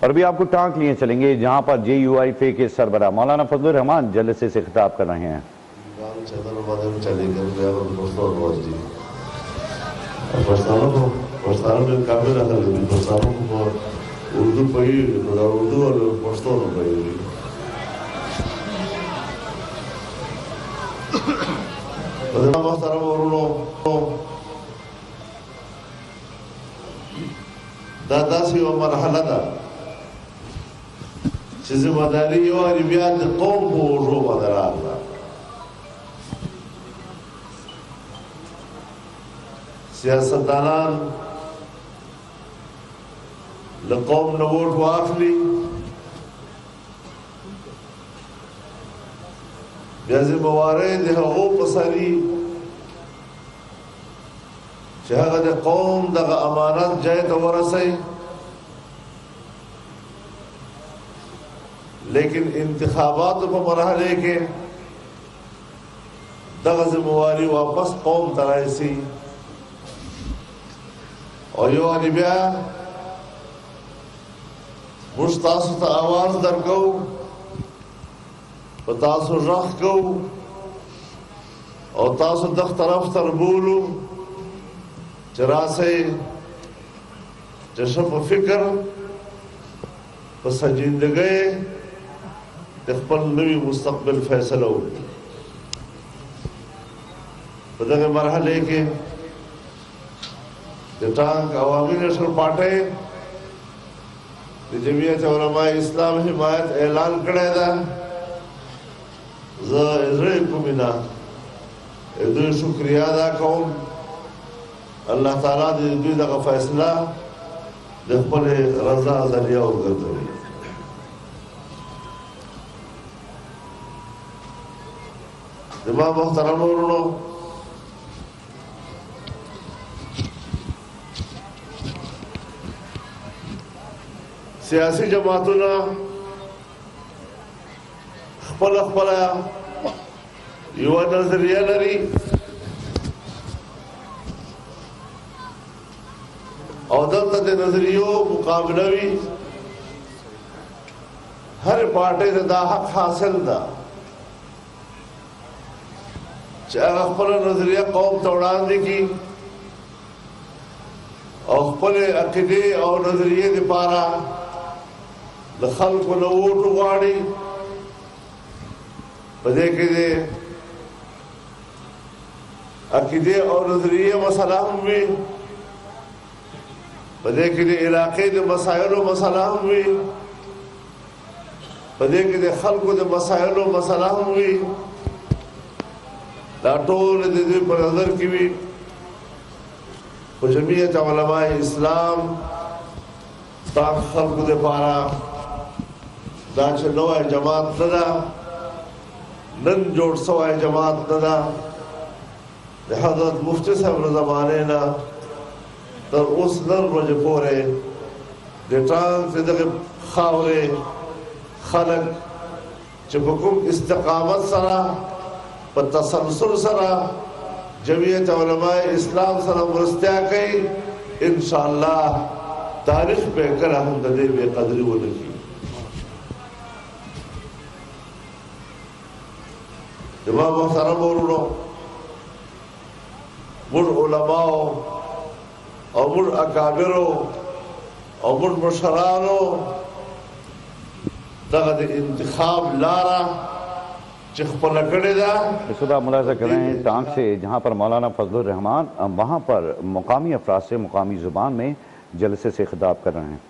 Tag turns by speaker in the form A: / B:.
A: और भी आपको टांक लिए चलेंगे जहां पर JUIF के सरबराह मौलाना फजलुर रहमान जलसे से खिताब कर रहे हैं।
B: उर्दू पढ़ी उर्दू और पश्तो न पढ़ी दादा सी वो मरहला दा जिम्मेदारी यो अरबियात कौम को रो बदला सियासतदानान लकौम न वोट वाखली ब्याजी मवारे दे हो पसरी शहद कौम दगा अमानत जाए तो वरसे लेकिन इंतखाबात को मरहले के दगा जिम्मेवारी वापस कौम तराइसी और यो अनिबिया मुश्तासु ता आवाज दरको तासु रख को और तासु दख तरफ तरबूलू चरासे जशप फिक्र पसजिंदगे तखपल नवी मुस्तकबिल फैसलो बदगे मरहले के टांग अवामी नेशनल पार्टी जमीयत उलमा इस्लाम हिमायत ऐलान करेगा कुमिना शुक्रिया अदा कौम अल्लाह ताला दे का फैसला पर रजा जरिया उगत दिमाग मोहतरम उन्होंने सियासी जमातों खपल खपल युवा नजरिया लरी और दलत नजरियो मुकाबला भी हर पार्टी से दा हक हासिल दा चाहे खपल नजरिया कौम तोड़ान दी की और खपल अकीदे और नजरिए दे पारा दखल को न वोट उगाड़ी बदे के दे अकीदे और नजरिए मसला हुए बदे के दे इलाके दे मसाइल मसला हुए बदे के दे खल को दे मसाइल मसला हुए लाटोल दे पर नजर की भी जमीयत उलमा इस्लाम ताक खल को दे पारा दाच नवा जमात नदा नन जोड़ सवाए जमात नदा हजरत मुफ्ती साहब ज़माने ना तो उस नर रोज पोरे डेटांग से दगे खावरे खलक चुपकुम इस्तिकामत सरा पर तसलसल सरा जमीयत उलमा इस्लाम सरा मुरस्तिया कई इंशाअल्लाह तारीख पे कर हम दे बेकदरी वो लगी जवाब सारा बोलो मुड़ उलमाओ और मुड़ अकाबिरो और मुड़ मुशरानो तगद इंतखाब लारा चिखपला करेगा।
A: इस वक्त आप मुलाजा कर रहे हैं टांग से जहाँ पर मौलाना फजलुर रहमान वहाँ पर मुकामी अफराद से मुकामी ज़ुबान में जलसे से खिताब कर रहे हैं।